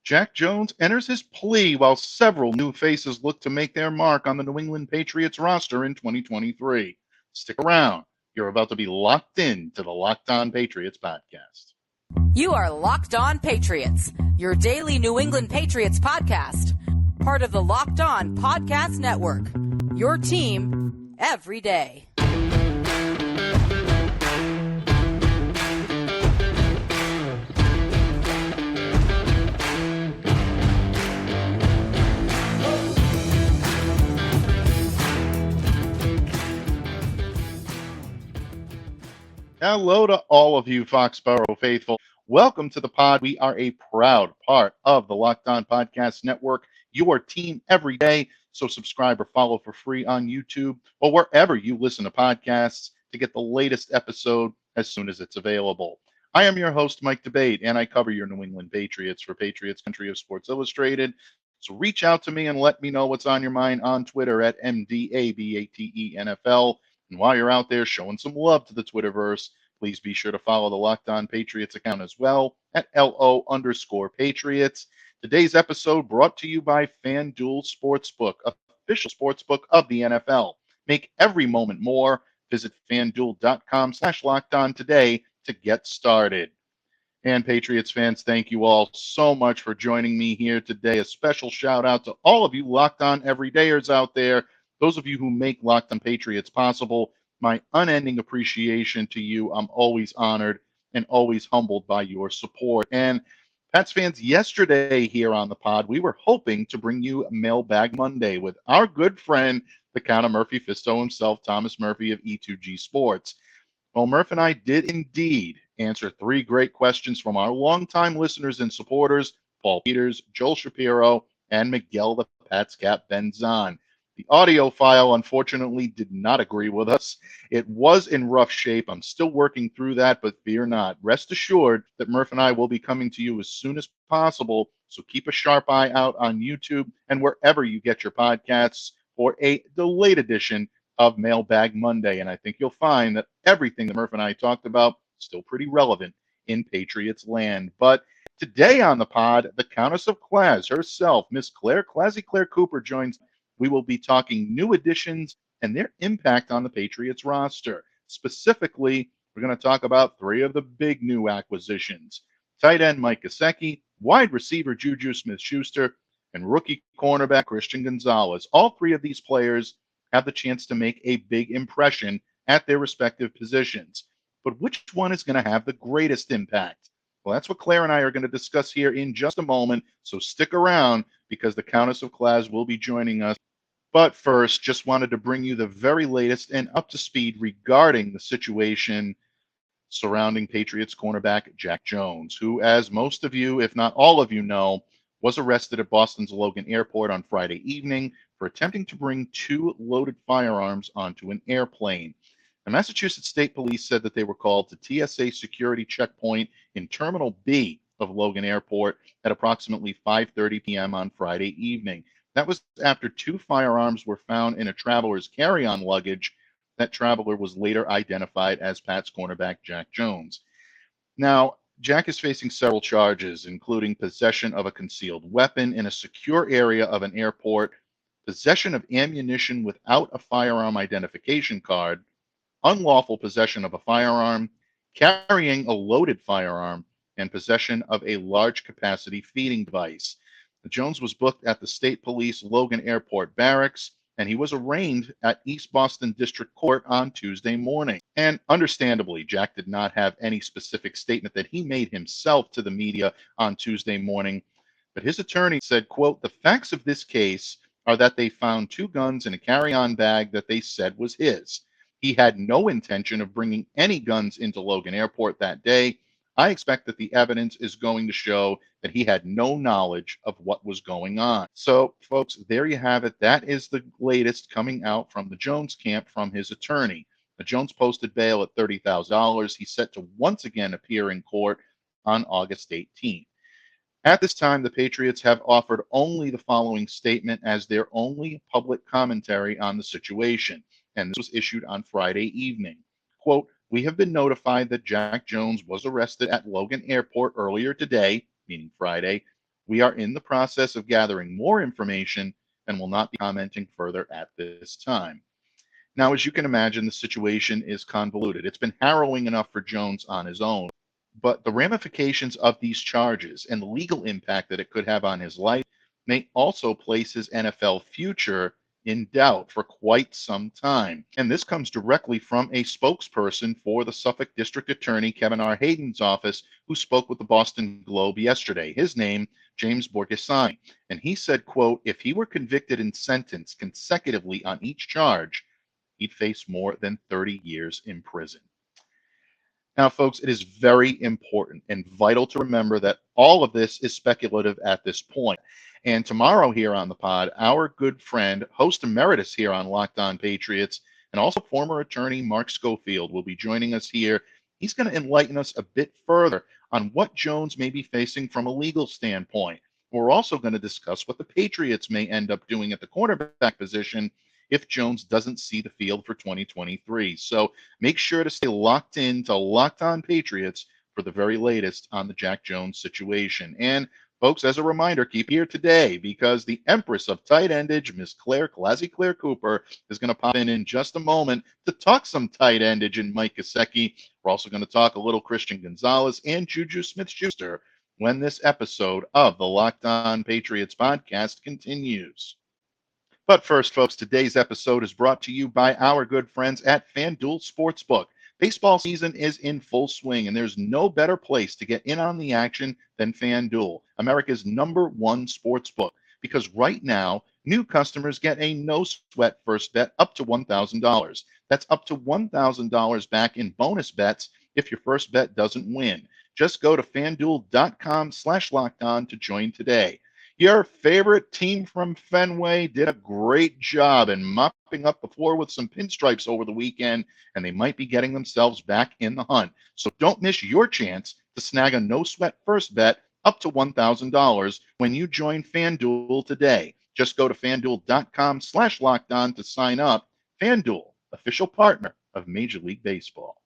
Jack Jones enters his plea while several new faces look to make their mark on the New England Patriots roster in 2023. Stick around. You're about to be locked in to the Locked On Patriots podcast. You are Locked On Patriots, your daily New England Patriots podcast. Part of the Locked On Podcast Network, your team every day. Hello to all of you Foxborough faithful. Welcome to the pod. We are a proud part of the Locked On Podcast Network, your team every day. So subscribe or follow for free on YouTube or wherever you listen to podcasts to get the latest episode as soon as it's available. I am your host, Mike Debate, and I cover your New England Patriots for Patriots Country of Sports Illustrated. So reach out to me and let me know what's on your mind on Twitter at MDABATENFL. And while you're out there showing some love to the Twitterverse, please be sure to follow the Locked On Patriots account as well at LO_Patriots. Today's episode brought to you by FanDuel Sportsbook, official sportsbook of the NFL. Make every moment more. Visit FanDuel.com/LockedOn today to get started. And Patriots fans, thank you all so much for joining me here today. A special shout out to all of you Locked On Everydayers out there. Those of you who make Locked On Patriots possible, my unending appreciation to you. I'm always honored and always humbled by your support. And Pats fans, yesterday here on the pod, we were hoping to bring you Mailbag Monday with our good friend, the Count of Murphy Fisto himself, Thomas Murphy of E2G Sports. Well, Murph and I did indeed answer three great questions from our longtime listeners and supporters, Paul Peters, Joel Shapiro, and Miguel the Pats Cap Benzon. The audio file, unfortunately, did not agree with us. It was in rough shape. I'm still working through that, but fear not. Rest assured that Murph and I will be coming to you as soon as possible, so keep a sharp eye out on YouTube and wherever you get your podcasts for a delayed edition of Mailbag Monday. And I think you'll find that everything that Murph and I talked about is still pretty relevant in Patriots land. But today on the pod, the Countess of Clare herself, Miss Clare, ClazzyClare Cooper, joins. We will be talking new additions and their impact on the Patriots roster. Specifically, we're going to talk about three of the big new acquisitions: tight end Mike Gesicki, wide receiver JuJu Smith-Schuster, and rookie cornerback Christian Gonzalez. All three of these players have the chance to make a big impression at their respective positions. But which one is going to have the greatest impact? Well, that's what Claire and I are going to discuss here in just a moment, so stick around because the Countess of Clare will be joining us. But first, just wanted to bring you the very latest and up to speed regarding the situation surrounding Patriots cornerback Jack Jones, who, as most of you, if not all of you know, was arrested at Boston's Logan Airport on Friday evening for attempting to bring two loaded firearms onto an airplane. The Massachusetts State Police said that they were called to TSA security checkpoint in Terminal B of Logan Airport at approximately 5:30 p.m. on Friday evening. That was after two firearms were found in a traveler's carry-on luggage. That traveler was later identified as Pats cornerback Jack Jones. Now, Jack is facing several charges, including possession of a concealed weapon in a secure area of an airport, possession of ammunition without a firearm identification card, unlawful possession of a firearm, carrying a loaded firearm, and possession of a large capacity feeding device. Jones was booked at the State Police Logan Airport Barracks, and he was arraigned at East Boston District Court on Tuesday morning. And understandably, Jack did not have any specific statement that he made himself to the media on Tuesday morning, but his attorney said, quote, "The facts of this case are that they found two guns in a carry-on bag that they said was his. He had no intention of bringing any guns into Logan Airport that day. I expect that the evidence is going to show that he had no knowledge of what was going on." So, folks, there you have it. That is the latest coming out from the Jones camp from his attorney. The Jones posted bail at $30,000. He's set to once again appear in court on August 18th. At this time, the Patriots have offered only the following statement as their only public commentary on the situation, and this was issued on Friday evening. Quote, "We have been notified that Jack Jones was arrested at Logan Airport earlier today," meaning Friday, We are in the process of gathering more information and will not be commenting further at this time. Now, as you can imagine, the situation is convoluted. It's been harrowing enough for Jones on his own, but the ramifications of these charges and the legal impact that it could have on his life may also place his NFL future in doubt for quite some time. And this comes directly from a spokesperson for the Suffolk District Attorney Kevin R. Hayden's office, who spoke with the Boston Globe yesterday. His name, James Borghesani. And he said, quote, if he were convicted and sentenced consecutively on each charge, he'd face more than 30 years in prison. Now, folks, it is very important and vital to remember that all of this is speculative at this point. And tomorrow here on the pod, our good friend, host emeritus here on Locked On Patriots, and also former attorney Mark Schofield will be joining us here. He's going to enlighten us a bit further on what Jones may be facing from a legal standpoint. We're also going to discuss what the Patriots may end up doing at the cornerback position if Jones doesn't see the field for 2023. So make sure to stay locked in to Locked On Patriots for the very latest on the Jack Jones situation. And folks, as a reminder, keep here today because the Empress of tight endage, Miss Clare, ClazzyClare Cooper, is going to pop in just a moment to talk some tight endage and Mike Gesicki. We're also going to talk a little Christian Gonzalez and JuJu Smith-Schuster when this episode of the Locked On Patriots podcast continues. But first, folks, today's episode is brought to you by our good friends at FanDuel Sportsbook. Baseball season is in full swing, and there's no better place to get in on the action than FanDuel, America's #1 sports book. Because right now, new customers get a no-sweat first bet up to $1,000. That's up to $1,000 back in bonus bets if your first bet doesn't win. Just go to FanDuel.com/lockedon to join today. Your favorite team from Fenway did a great job in mopping up the floor with some pinstripes over the weekend, and they might be getting themselves back in the hunt. So don't miss your chance to snag a no-sweat first bet up to $1,000 when you join FanDuel today. Just go to FanDuel.com/lockedon to sign up. FanDuel, official partner of Major League Baseball.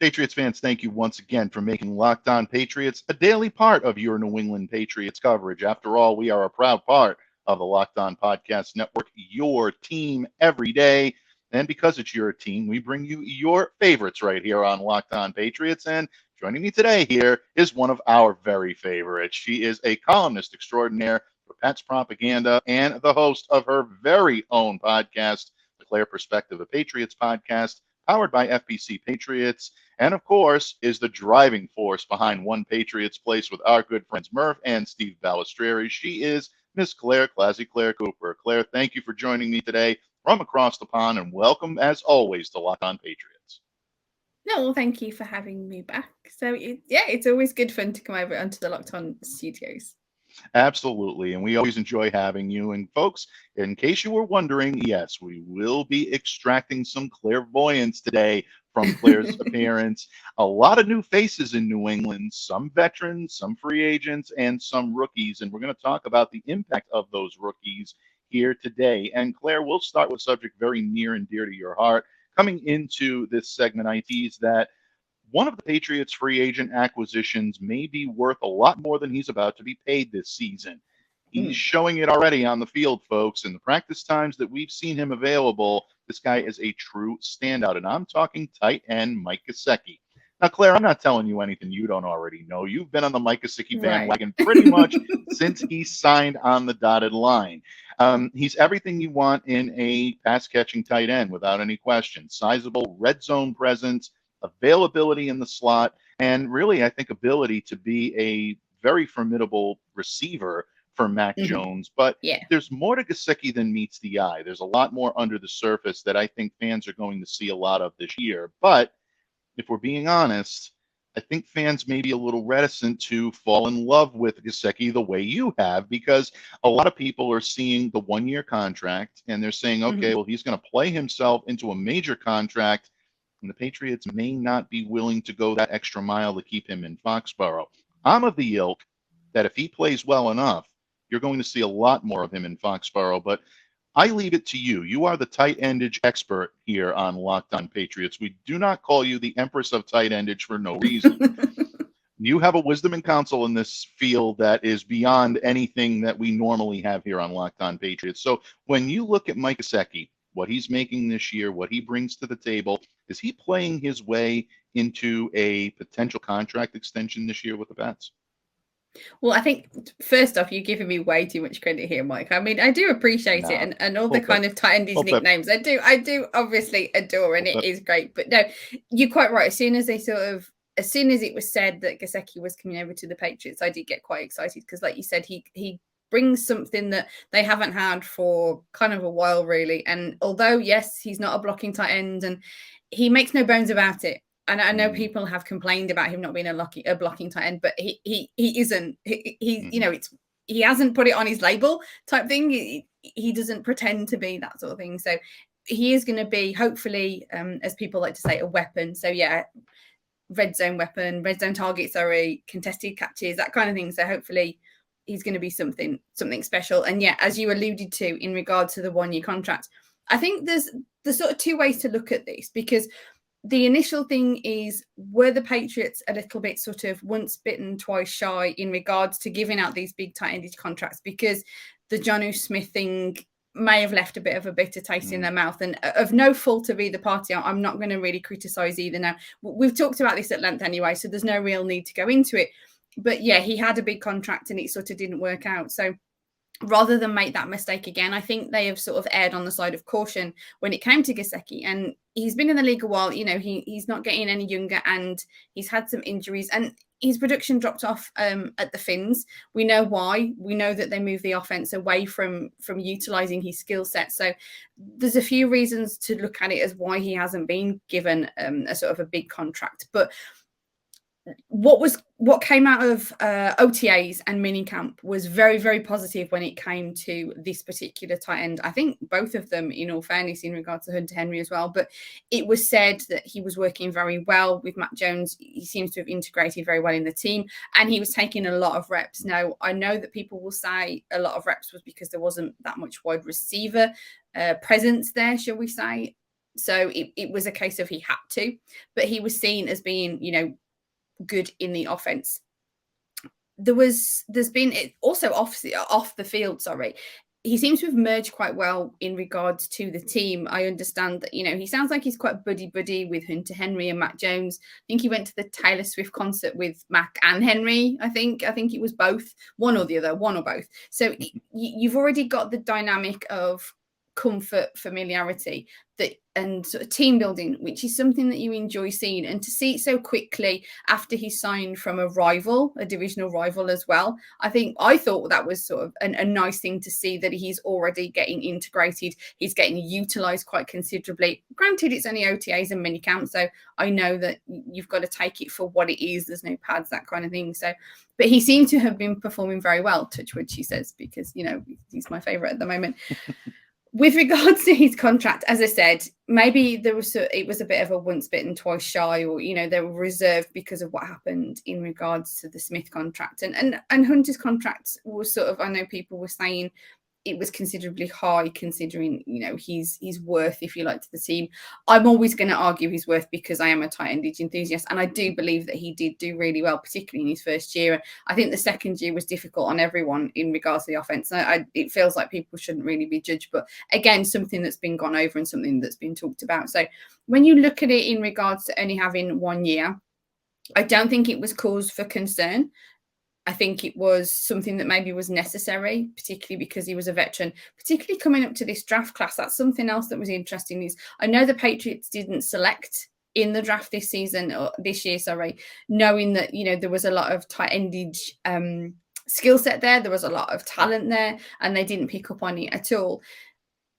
Patriots fans, thank you once again for making Locked On Patriots a daily part of your New England Patriots coverage. After all, we are a proud part of the Locked On Podcast Network, your team every day. And because it's your team, we bring you your favorites right here on Locked On Patriots. And joining me today here is one of our very favorites. She is a columnist extraordinaire for Pat's Propaganda and the host of her very own podcast, the Clare Perspective, a Patriots podcast, powered by FBC Patriots, and of course is the driving force behind One Patriots Place with our good friends Murph and Steve Balistrieri. She is Miss Clare, ClazzyClare Cooper. Clare, thank you for joining me today from across the pond, and welcome as always to Locked On Patriots. No, well, thank you for having me back. So it's always good fun to come over onto the Locked On studios. Absolutely, and we always enjoy having you. And folks, in case you were wondering, yes, we will be extracting some clairvoyance today from Clare's appearance. A lot of new faces in New England, some veterans, some free agents, and some rookies. And we're going to talk about the impact of those rookies here today. And Clare, we'll start with a subject very near and dear to your heart. Coming into this segment, I tease that one of the Patriots' free agent acquisitions may be worth a lot more than he's about to be paid this season. He's showing it already on the field, folks. In the practice times that we've seen him available, this guy is a true standout. And I'm talking tight end Mike Gesicki. Now, Clare, I'm not telling you anything you don't already know. You've been on the Mike Gesicki bandwagon pretty much since he signed on the dotted line. He's everything you want in a pass-catching tight end without any question. Sizable red zone presence, availability in the slot, and really, I think, ability to be a very formidable receiver for Mac Jones. But there's more to Gesicki than meets the eye. There's a lot more under the surface that I think fans are going to see a lot of this year. But if we're being honest, I think fans may be a little reticent to fall in love with Gesicki the way you have, because a lot of people are seeing the one-year contract and they're saying, okay, well, he's going to play himself into a major contract, and the Patriots may not be willing to go that extra mile to keep him in Foxborough. I'm of the ilk that if he plays well enough, you're going to see a lot more of him in Foxborough. But I leave it to you. You are the tight endage expert here on Locked On Patriots. We do not call you the Empress of tight endage for no reason. You have a wisdom and counsel in this field that is beyond anything that we normally have here on Locked On Patriots. So when you look at Mike Gesicki, what he's making this year, what he brings to the table, is he playing his way into a potential contract extension this year with the Pats? Well, I think first off, you're giving me way too much credit here, Mike. I mean, I do appreciate it, and all the kind of tight end nicknames. I do obviously adore, and it is great. But no, you're quite right. As soon as it was said that Gesicki was coming over to the Patriots, I did get quite excited because, like you said, he brings something that they haven't had for kind of a while, really. And although yes, he's not a blocking tight end, and he makes no bones about it. And I know people have complained about him not being a blocking tight end, but he isn't. He hasn't put it on his label type thing. He doesn't pretend to be that sort of thing. So he is going to be, hopefully, as people like to say, a weapon. So yeah, red zone weapon, red zone target, contested catches, that kind of thing. So hopefully he's going to be something special. And yeah, as you alluded to in regard to the 1-year contract, I think there's sort of two ways to look at this, because the initial thing is, were the Patriots a little bit sort of once bitten, twice shy in regards to giving out these big tight ended contracts, because the JuJu Smith thing may have left a bit of a bitter taste in their mouth, and of no fault of either party. I'm not going to really criticize either now. We've talked about this at length anyway, so there's no real need to go into it. But yeah, he had a big contract and it sort of didn't work out. So rather than make that mistake again, I think they have sort of erred on the side of caution when it came to Gesicki. And he's been in the league a while. You know, he's not getting any younger, and he's had some injuries, and his production dropped off at the Finns. We know why. We know that they moved the offense away from utilizing his skill set. So there's a few reasons to look at it as why he hasn't been given a sort of a big contract. But what came out of OTAs and minicamp was very, very positive when it came to this particular tight end. I think both of them, in all fairness, in regards to Hunter Henry as well. But it was said that he was working very well with Mac Jones. He seems to have integrated very well in the team, and he was taking a lot of reps. Now, I know that people will say a lot of reps was because there wasn't that much wide receiver presence there, shall we say. So it was a case of he had to, but he was seen as being, you know, good in the offense. There's been also off the field, he seems to have merged quite well in regards to the team. I understand that, you know, he sounds like he's quite buddy with Hunter Henry and Mac Jones. I think he went to the Taylor Swift concert with Mac and Henry. I think it was both, one or both. So you've already got the dynamic of comfort, familiarity, and sort of team building, which is something that you enjoy seeing. And to see it so quickly after he signed from a divisional rival as well, I thought that was sort of a nice thing to see, that he's already getting integrated. He's getting utilized quite considerably. Granted, it's only OTAs and minicamp, so I know that you've got to take it for what it is. There's no pads, that kind of thing. So, but he seemed to have been performing very well, touch wood, she says, because, you know, he's my favorite at the moment. With regards to his contract, as I said, maybe it was a bit of a once bitten, twice shy, or, you know, they were reserved because of what happened in regards to the Smith contract. And Hunter's contract was sort of, I know people were saying it was considerably high, considering, you know, his worth, if you like, to the team. I'm always going to argue his worth because I am a tight endage enthusiast, and I do believe that he did do really well, particularly in his first year. I think the second year was difficult on everyone in regards to the offense. It feels like people shouldn't really be judged, but again, something that's been gone over and something that's been talked about. So when you look at it in regards to only having 1 year, I don't think it was cause for concern. I think it was something that maybe was necessary, particularly because he was a veteran, particularly coming up to this draft class. That's something else that was interesting. Is I know the Patriots didn't select in the draft this year, knowing that, you know, there was a lot of tight endage skill set there. There was a lot of talent there, and they didn't pick up on it at all.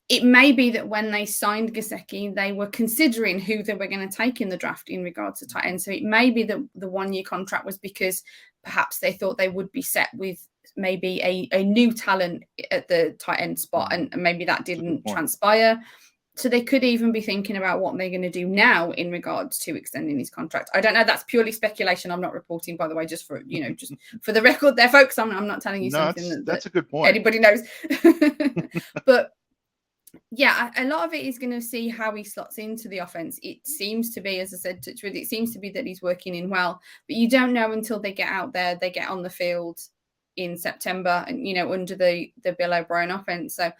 It may be that when they signed Gesicki, they were considering who they were going to take in the draft in regards to tight end. So it may be that the 1 year contract was because perhaps they thought they would be set with maybe a new talent at the tight end spot, and maybe that didn't transpire. So they could even be thinking about what they're going to do now in regards to extending his contract. I don't know. That's purely speculation. I'm not reporting, by the way, just for, you know, just for the record there, folks. I'm not telling you something that's a good point. Anybody knows. But Yeah, a lot of it is going to see how he slots into the offense. It seems to be, as I said, Touchwood, it seems to be that he's working in well, but you don't know until they get out there, they get on the field in September and, under the Bill O'Brien offense. So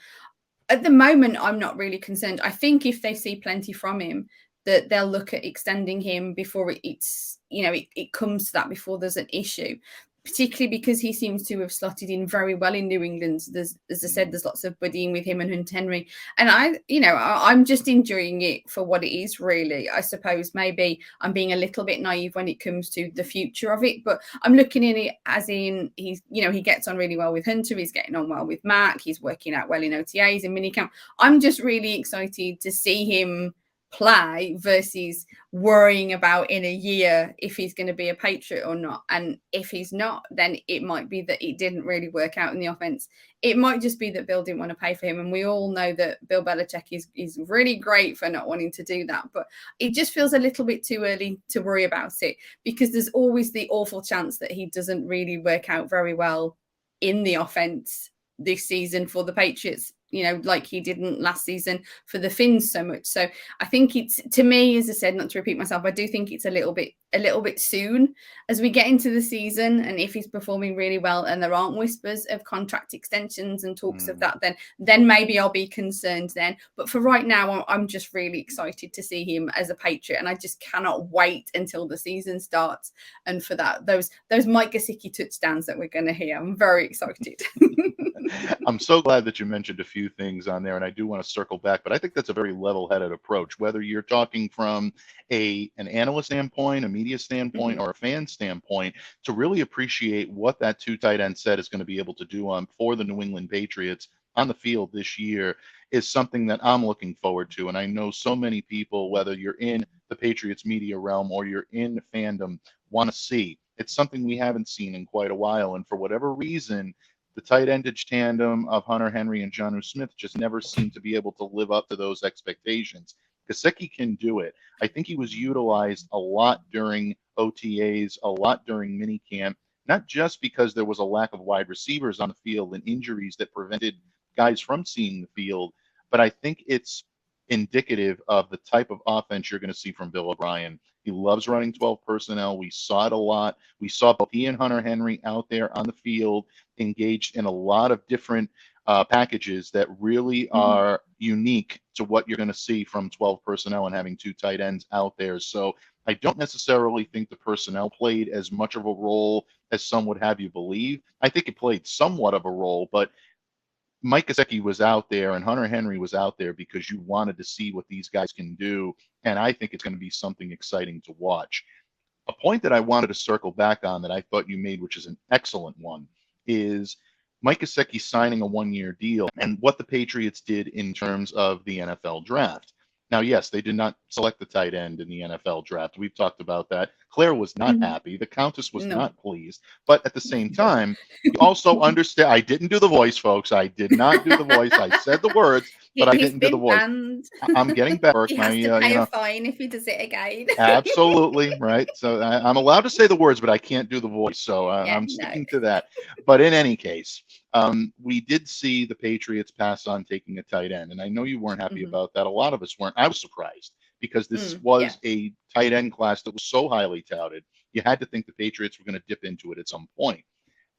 at the moment, I'm not really concerned. I think if they see plenty from him, that they'll look at extending him before it comes to that, before there's an issue. Particularly because he seems to have slotted in very well in New England. As I said, there's lots of buddying with him and Hunt Henry. And I'm just enjoying it for what it is, really. I suppose maybe I'm being a little bit naive when it comes to the future of it, but I'm looking at it as in he gets on really well with Hunter. He's getting on well with Mac. He's working out well in OTAs and minicamp. I'm just really excited to see him play versus worrying about in a year if he's going to be a Patriot or not. And if he's not, then it might be that it didn't really work out in the offense. It might just be that Bill didn't want to pay for him. And we all know that Bill Belichick is really great for not wanting to do that. But it just feels a little bit too early to worry about it, because there's always the awful chance that he doesn't really work out very well in the offense this season for the Patriots, like he didn't last season for the Finns so much. So I think it's, to me, as I said, not to repeat myself, I do think it's a little bit soon as we get into the season. And if he's performing really well and there aren't whispers of contract extensions and talks of that, then maybe I'll be concerned then. But for right now, I'm just really excited to see him as a Patriot, and I just cannot wait until the season starts. And for that, those Mike Gesicki touchdowns that we're going to hear, I'm very excited. I'm so glad that you mentioned a few things on there, and I do want to circle back, but I think that's a very level-headed approach, whether you're talking from an analyst standpoint, a media standpoint, or a fan standpoint, to really appreciate what that two tight end set is going to be able to do for the New England Patriots on the field this year is something that I'm looking forward to. And I know so many people, whether you're in the Patriots media realm or you're in fandom, want to see. It's something we haven't seen in quite a while, and for whatever reason, the tight endage tandem of Hunter Henry and JuJu Smith just never seemed to be able to live up to those expectations. Gesicki can do it. I think he was utilized a lot during OTAs, a lot during minicamp, not just because there was a lack of wide receivers on the field and injuries that prevented guys from seeing the field, but I think it's indicative of the type of offense you're going to see from Bill O'Brien. He loves running 12 personnel. We saw it a lot. We saw both he and Hunter Henry out there on the field, engaged in a lot of different packages that really are unique to what you're going to see from 12 personnel and having two tight ends out there. So I don't necessarily think the personnel played as much of a role as some would have you believe. I think it played somewhat of a role, but Mike Gesicki was out there and Hunter Henry was out there because you wanted to see what these guys can do. And I think it's going to be something exciting to watch. A point that I wanted to circle back on that I thought you made, which is an excellent one, is Mike Gesicki signing a one-year deal and what the Patriots did in terms of the NFL draft. Now, yes, they did not select the tight end in the NFL draft. We've talked about that. Clare was not happy. The Countess was not pleased. But at the same time, you also understand. I didn't do the voice, folks. I did not do the voice. I said the words, but I didn't do the voice. I'm getting better. He has to pay a fine if he does it again. Absolutely, right. So I'm allowed to say the words, but I can't do the voice. So I'm sticking to that. But in any case, we did see the Patriots pass on taking a tight end. And I know you weren't happy about that. A lot of us weren't. I was surprised because this was a tight end class that was so highly touted. You had to think the Patriots were going to dip into it at some point.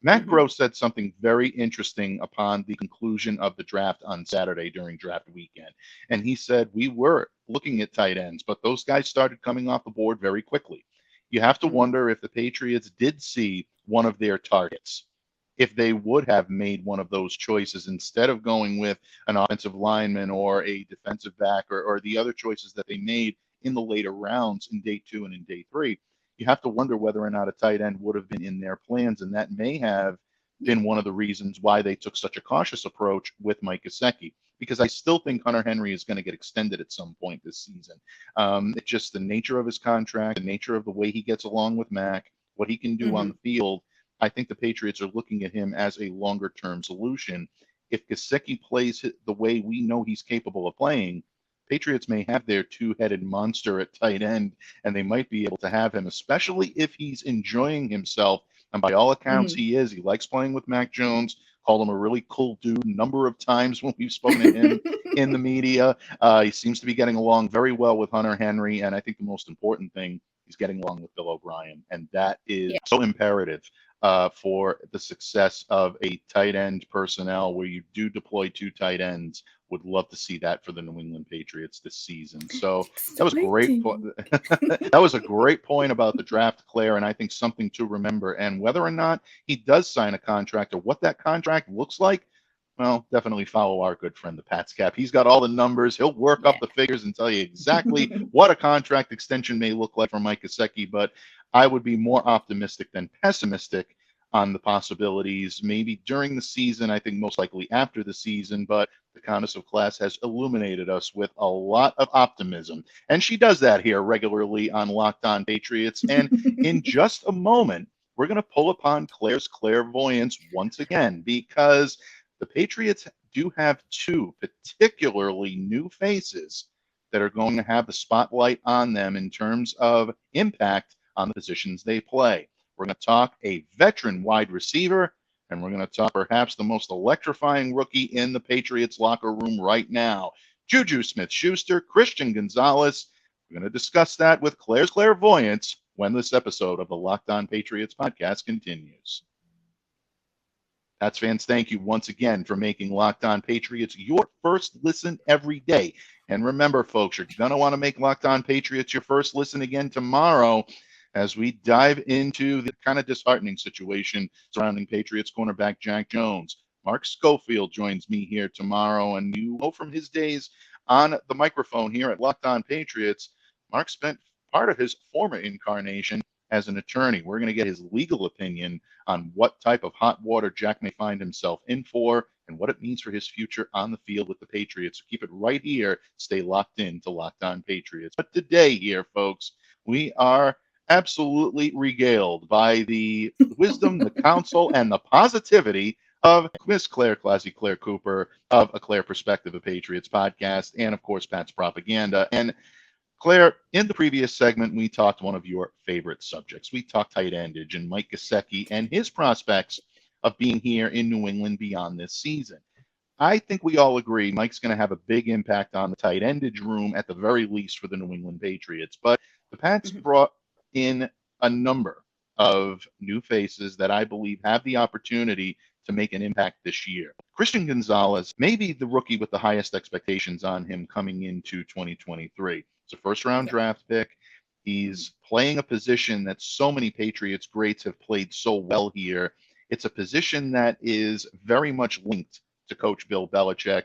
Matt Gross said something very interesting upon the conclusion of the draft on Saturday during draft weekend. And he said, we were looking at tight ends, but those guys started coming off the board very quickly. You have to wonder if the Patriots did see one of their targets, if they would have made one of those choices instead of going with an offensive lineman or a defensive back or the other choices that they made in the later rounds in day 2 and in day 3. You have to wonder whether or not a tight end would have been in their plans, and that may have been one of the reasons why they took such a cautious approach with Mike Gesicki, because I still think Hunter Henry is going to get extended at some point this season. It's just the nature of his contract, the nature of the way he gets along with Mac, what he can do on the field. I think the Patriots are looking at him as a longer-term solution. If Gesicki plays the way we know he's capable of playing, Patriots may have their two-headed monster at tight end, and they might be able to have him, especially if he's enjoying himself. And by all accounts, he is. He likes playing with Mac Jones. Called him a really cool dude a number of times when we've spoken to him. in the media. He seems to be getting along very well with Hunter Henry, and I think the most important thing, he's getting along with Bill O'Brien, and that is so imperative for the success of a tight end personnel where you do deploy 2 tight ends. Would love to see that for the New England Patriots this season. So that was great. That was a great point about the draft, Claire, and I think something to remember. And whether or not he does sign a contract or what that contract looks like, well, definitely follow our good friend, the Pats Cap. He's got all the numbers. He'll work up the figures and tell you exactly what a contract extension may look like for Mike Gesicki. But I would be more optimistic than pessimistic on the possibilities, maybe during the season, I think most likely after the season, but the Countess of Class has illuminated us with a lot of optimism. And she does that here regularly on Locked On Patriots. And in just a moment, we're going to pull upon Claire's clairvoyance once again, because the Patriots do have 2 particularly new faces that are going to have the spotlight on them in terms of impact on the positions they play. We're going to talk a veteran wide receiver, and we're going to talk perhaps the most electrifying rookie in the Patriots locker room right now, JuJu Smith-Schuster, Christian Gonzalez. We're going to discuss that with Claire's clairvoyance when this episode of the Locked On Patriots podcast continues. Pats fans, thank you once again for making Locked On Patriots your first listen every day. And remember, folks, you're going to want to make Locked On Patriots your first listen again tomorrow, as we dive into the kind of disheartening situation surrounding Patriots cornerback Jack Jones. Mark Schofield joins me here tomorrow, and you know from his days on the microphone here at Locked On Patriots, Mark spent part of his former incarnation as an attorney. We're going to get his legal opinion on what type of hot water Jack may find himself in for and what it means for his future on the field with the Patriots. So keep it right here. Stay locked in to Locked On Patriots. But today here, folks, we are absolutely regaled by the wisdom, the counsel, and the positivity of Miss Clare, ClazzyClare Cooper of A Clare Perspective, a Patriots podcast, and of course, Pat's Propaganda. And Claire, in the previous segment, we talked one of your favorite subjects. We talked tight endage and Mike Gesicki and his prospects of being here in New England beyond this season. I think we all agree Mike's going to have a big impact on the tight endage room, at the very least for the New England Patriots. But the Pats brought in a number of new faces that I believe have the opportunity to make an impact this year. Christian Gonzalez may be the rookie with the highest expectations on him coming into 2023. It's a first-round draft pick. He's playing a position that so many Patriots greats have played so well here. It's a position that is very much linked to Coach Bill Belichick.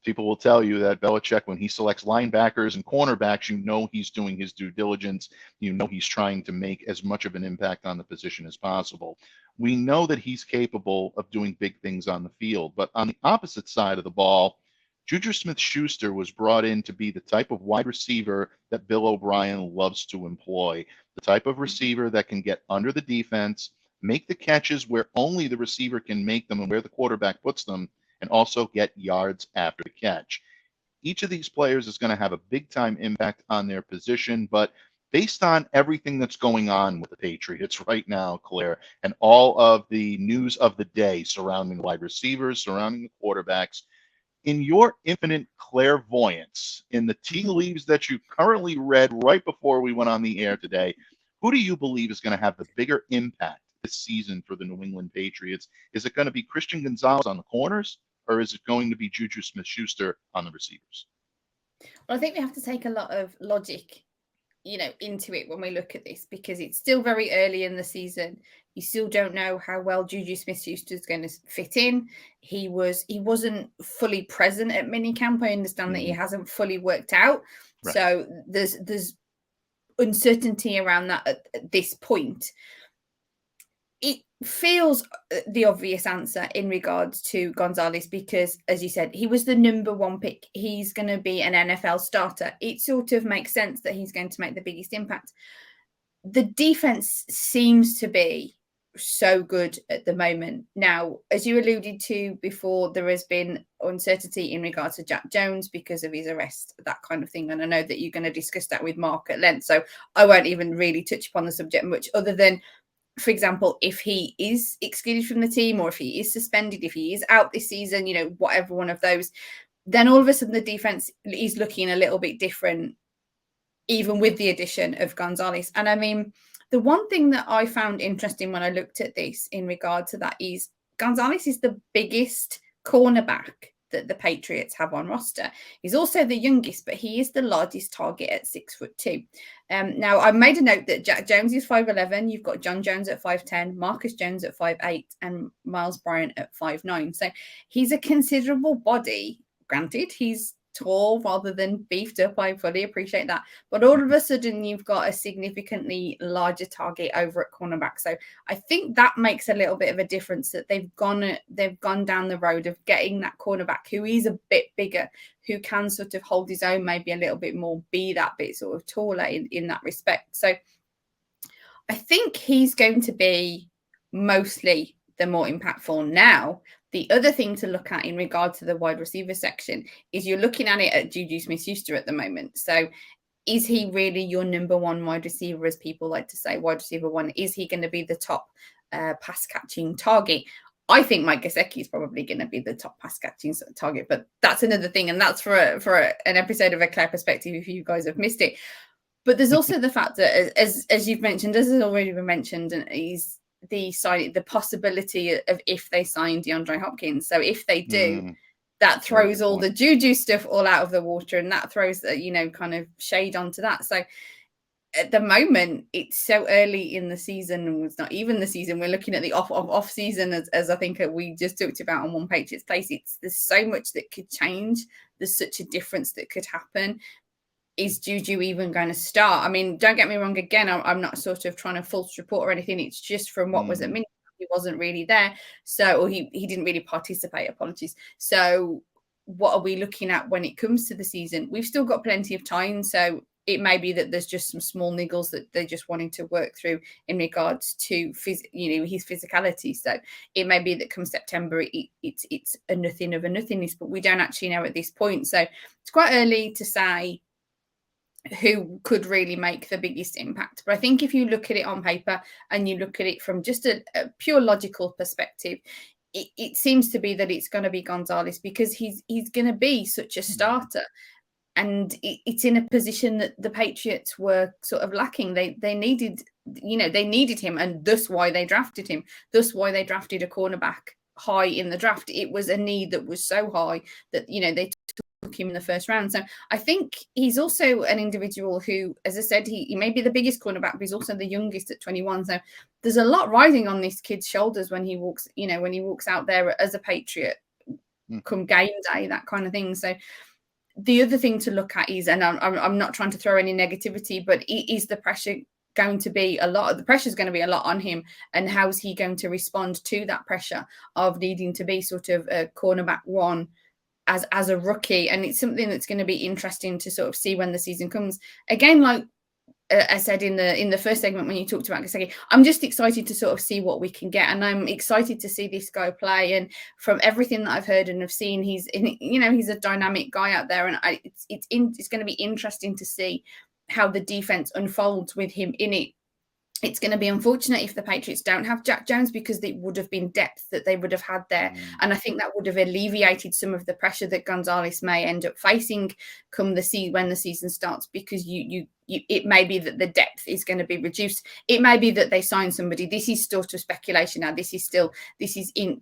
People will tell you that Belichick, when he selects linebackers and cornerbacks, you know he's doing his due diligence. You know he's trying to make as much of an impact on the position as possible. We know that he's capable of doing big things on the field. But on the opposite side of the ball, JuJu Smith-Schuster was brought in to be the type of wide receiver that Bill O'Brien loves to employ, the type of receiver that can get under the defense, make the catches where only the receiver can make them and where the quarterback puts them, and also get yards after the catch. Each of these players is going to have a big-time impact on their position, but based on everything that's going on with the Patriots right now, Claire, and all of the news of the day surrounding wide receivers, surrounding the quarterbacks, in your infinite clairvoyance, in the tea leaves that you currently read right before we went on the air today, who do you believe is going to have the bigger impact this season for the New England Patriots? Is it going to be Christian Gonzalez on the corners, or is it going to be JuJu Smith-Schuster on the receivers? Well, I think we have to take a lot of logic, into it when we look at this, because it's still very early in the season. You still don't know how well JuJu Smith-Schuster is going to fit in. He wasn't fully present at minicamp. I understand that he hasn't fully worked out. Right. So there's uncertainty around that at this point. It feels the obvious answer in regards to Gonzalez because, as you said, he was the number 1 pick. He's going to be an NFL starter. It sort of makes sense that he's going to make the biggest impact. The defense seems to be so good at the moment. Now, as you alluded to before, there has been uncertainty in regards to Jack Jones because of his arrest, that kind of thing. And I know that you're going to discuss that with Mark at length. So I won't even really touch upon the subject much, other than, for example, if he is excluded from the team or if he is suspended, if he is out this season, whatever one of those, then all of a sudden the defense is looking a little bit different, even with the addition of Gonzalez. And I mean, the one thing that I found interesting when I looked at this in regard to that is Gonzalez is the biggest cornerback that the Patriots have on roster. He's also the youngest, but he is the largest target at 6'2". Now, I made a note that Jack Jones is 5'11". You've got John Jones at 5'10", Marcus Jones at 5'8", and Miles Bryant at 5'9". So he's a considerable body. Granted, he's tall rather than beefed up. I fully appreciate that. But all of a sudden, you've got a significantly larger target over at cornerback. So I think that makes a little bit of a difference, that they've gone down the road of getting that cornerback who is a bit bigger, who can sort of hold his own, maybe a little bit more, be that bit sort of taller in that respect. So I think he's going to be mostly the more impactful. Now, the other thing to look at in regard to the wide receiver section is you're looking at it at JuJu Smith-Schuster at the moment. So is he really your number one wide receiver, as people like to say, wide receiver one? Is he going to be the top pass catching target? I think Mike Gesicki is probably going to be the top pass catching target, but that's another thing. And that's for an episode of A Clare Perspective if you guys have missed it. But there's also the fact that, as you've mentioned, as has already been mentioned, and he's the possibility of if they sign DeAndre Hopkins. So if they do, that throws all the JuJu stuff all out of the water, and that throws kind of shade onto that. So at the moment, it's so early in the season, and it's not even the season. We're looking at the off season, as I think we just talked about on One Patriots Place. There's so much that could change. There's such a difference that could happen. Is JuJu even going to start? I mean, don't get me wrong. Again, I'm not sort of trying to false report or anything. It's just from what was at minute, he wasn't really there. So, or he didn't really participate. Apologies. So what are we looking at when it comes to the season? We've still got plenty of time. So it may be that there's just some small niggles that they're just wanting to work through in regards to his physicality. So it may be that come September, it's a nothing of a nothingness, but we don't actually know at this point. So it's quite early to say who could really make the biggest impact. But I think if you look at it on paper and you look at it from just a pure logical perspective, it seems to be that it's going to be Gonzalez, because he's going to be such a starter. And it's in a position that the Patriots were sort of lacking. They needed him, and thus why they drafted him. Thus why they drafted a cornerback high in the draft. It was a need that was so high that, they took him in the first round. So I think he's also an individual who, as I said, he may be the biggest cornerback, but he's also the youngest at 21. So there's a lot riding on this kid's shoulders when he walks, when he walks out there as a Patriot come game day, that kind of thing. So the other thing to look at is, and I'm not trying to throw any negativity, but is the pressure going to be a lot? The pressure is going to be a lot on him, and how's he going to respond to that pressure of needing to be sort of a cornerback one as a rookie? And it's something that's going to be interesting to sort of see when the season comes. Again, like I said in the first segment when you talked about Gesicki, I'm just excited to sort of see what we can get, and I'm excited to see this guy play. And from everything that I've heard and have seen, he's a dynamic guy out there, and it's going to be interesting to see how the defense unfolds with him in it. It's going to be unfortunate if the Patriots don't have Jack Jones, because it would have been depth that they would have had there. And I think that would have alleviated some of the pressure that Gonzalez may end up facing when the season starts, because it may be that the depth is going to be reduced. It may be that they sign somebody. This is still to speculation now. This is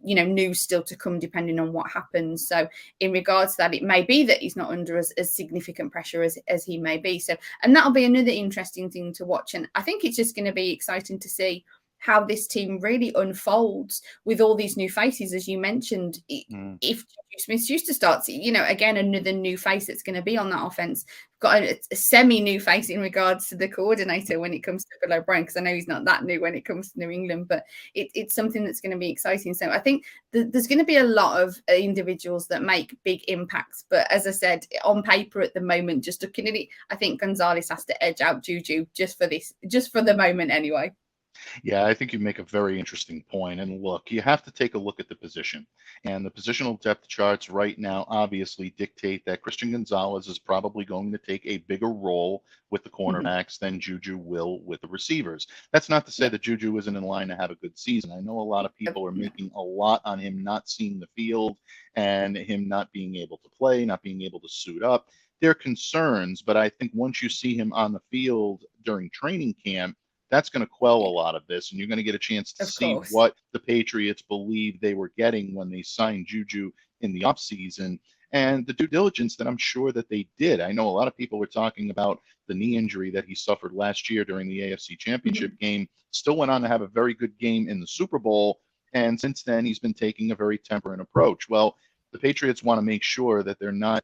news still to come, depending on what happens. So in regards to that, it may be that he's not under as significant pressure as he may be. So, and that'll be another interesting thing to watch. And I think it's just going to be exciting to see how this team really unfolds with all these new faces, as you mentioned. If JuJu Smith-Schuster starts, again, another new face that's going to be on that offense. Got a semi-new face in regards to the coordinator when it comes to Bill O'Brien, because I know he's not that new when it comes to New England, but it's something that's going to be exciting. So I think there's going to be a lot of individuals that make big impacts. But as I said, on paper at the moment, just looking at it, I think Gonzalez has to edge out JuJu just for the moment anyway. Yeah, I think you make a very interesting point. And look, you have to take a look at the position. And the positional depth charts right now obviously dictate that Christian Gonzalez is probably going to take a bigger role with the Mhm. cornerbacks than JuJu will with the receivers. That's not to say Yeah. that JuJu isn't in line to have a good season. I know a lot of people are No. making a lot on him not seeing the field and him not being able to play, not being able to suit up. They're concerns, but I think once you see him on the field during training camp, that's going to quell a Yeah, lot of this, and you're going to get a chance to of see course. what the Patriots believe they were getting when they signed JuJu in the offseason and the due diligence that I'm sure that they did. I know a lot of people were talking about the knee injury that he suffered last year during the AFC Championship Mhm. game, still went on to have a very good game in the Super Bowl, and since then he's been taking a very temperate approach. Well, the Patriots want to make sure that they're not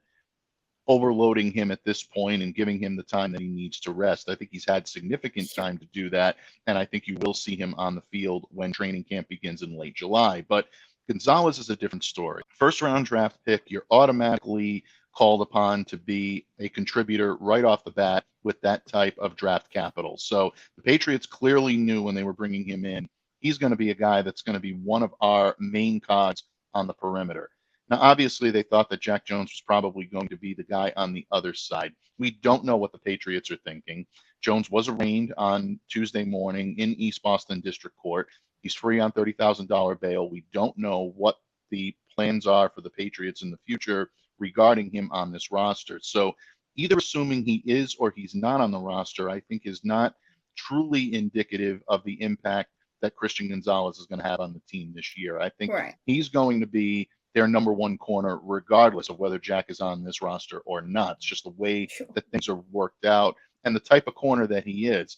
overloading him at this point and giving him the time that he needs to rest. I think he's had significant Sure. time to do that, and I think you will see him on the field when training camp begins in late July. But Gonzalez is a different story. First round draft pick, you're automatically called upon to be a contributor right off the bat with that type of draft capital. So the Patriots clearly knew when they were bringing him in, he's going to be a guy that's going to be one of our main cogs on the perimeter. Now, obviously, they thought that Jack Jones was probably going to be the guy on the other side. We don't know what the Patriots are thinking. Jones was arraigned on Tuesday morning in East Boston District Court. He's free on $30,000 bail. We don't know what the plans are for the Patriots in the future regarding him on this roster. So either assuming he is or he's not on the roster, I think is not truly indicative of the impact that Christian Gonzalez is going to have on the team this year. I think Right. he's going to be their number one corner, regardless of whether Jack is on this roster or not. It's just the way Sure. that things are worked out and the type of corner that he is.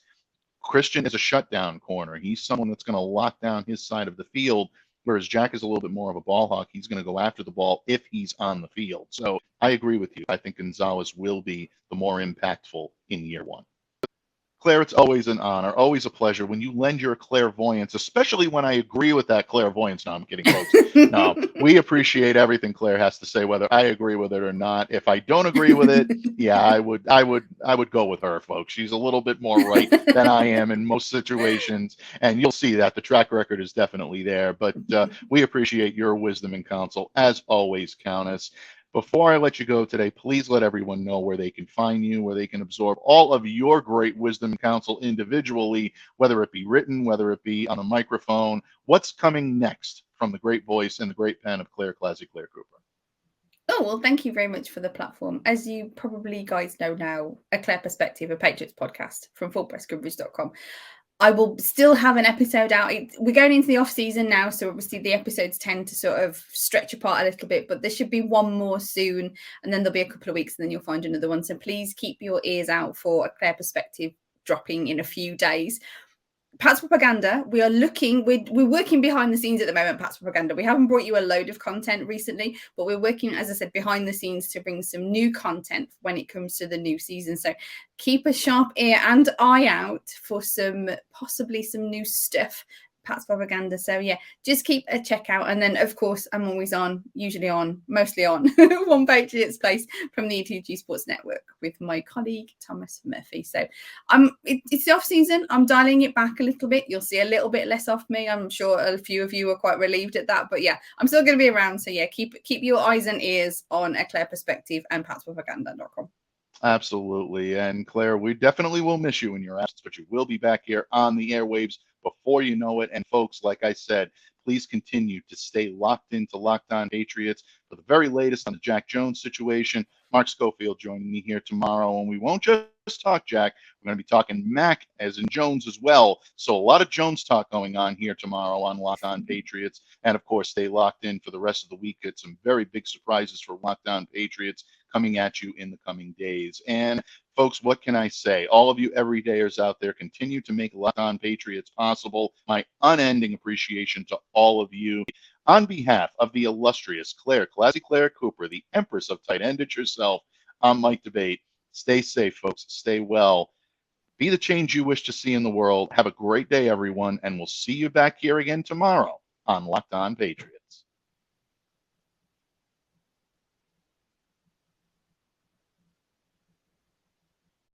Christian is a shutdown corner. He's someone that's going to lock down his side of the field, whereas Jack is a little bit more of a ball hawk. He's going to go after the ball if he's on the field. So I agree with you. I think Gonzalez will be the more impactful in year one. Claire, it's always an honor, always a pleasure when you lend your clairvoyance, especially when I agree with that clairvoyance. No, I'm kidding, folks. No, we appreciate everything Claire has to say, whether I agree with it or not. If I don't agree with it, yeah, I would go with her, folks. She's a little bit more right than I am in most situations, and you'll see that the track record is definitely there. But we appreciate your wisdom and counsel as always, Countess. Before I let you go today, please let everyone know where they can find you, where they can absorb all of your great wisdom and counsel individually, whether it be written, whether it be on a microphone. What's coming next from the great voice and the great pen of ClazzyClare Cooper? Oh, well, thank you very much for the platform. As you probably guys know now, A Clare Perspective, a Patriots podcast from fullpresscoverage.com. I will still have an episode out. We're going into the off season now, so obviously the episodes tend to sort of stretch apart a little bit, but there should be one more soon, and then there'll be a couple of weeks, and then you'll find another one. So please keep your ears out for A Clare Perspective dropping in a few days. Pat's Propaganda, we're working behind the scenes at the moment, Pat's Propaganda. We haven't brought you a load of content recently, but we're working, as I said, behind the scenes to bring some new content when it comes to the new season. So keep a sharp ear and eye out for possibly some new stuff, Pat's Propaganda. So yeah, just keep a check out. And then, of course, I'm always mostly on One Patriots Place from the ETG Sports Network with my colleague, Thomas Murphy. So it's the off season. I'm dialing it back a little bit. You'll see a little bit less off me. I'm sure a few of you are quite relieved at that. But yeah, I'm still going to be around. So yeah, keep your eyes and ears on A Clare Perspective and patspropaganda.com. Absolutely. And Claire, we definitely will miss you in your absence, but you will be back here on the airwaves before you know it. And folks, like I said, please continue to stay locked into Locked On Patriots for the very latest on the Jack Jones situation. Mark Schofield joining me here tomorrow, and we won't just talk Jack. We're going to be talking Mac as in Jones as well. So a lot of Jones talk going on here tomorrow on Locked On Patriots. And of course, stay locked in for the rest of the week. It's some very big surprises for Locked On Patriots coming at you in the coming days. And folks, what can I say? All of you everydayers out there, continue to make Locked On Patriots possible. My unending appreciation to all of you. On behalf of the illustrious ClazzyClare Cooper, the Empress of Tight Endage herself, I'm Mike Debate. Stay safe, folks. Stay well. Be the change you wish to see in the world. Have a great day, everyone, and we'll see you back here again tomorrow on Locked On Patriots.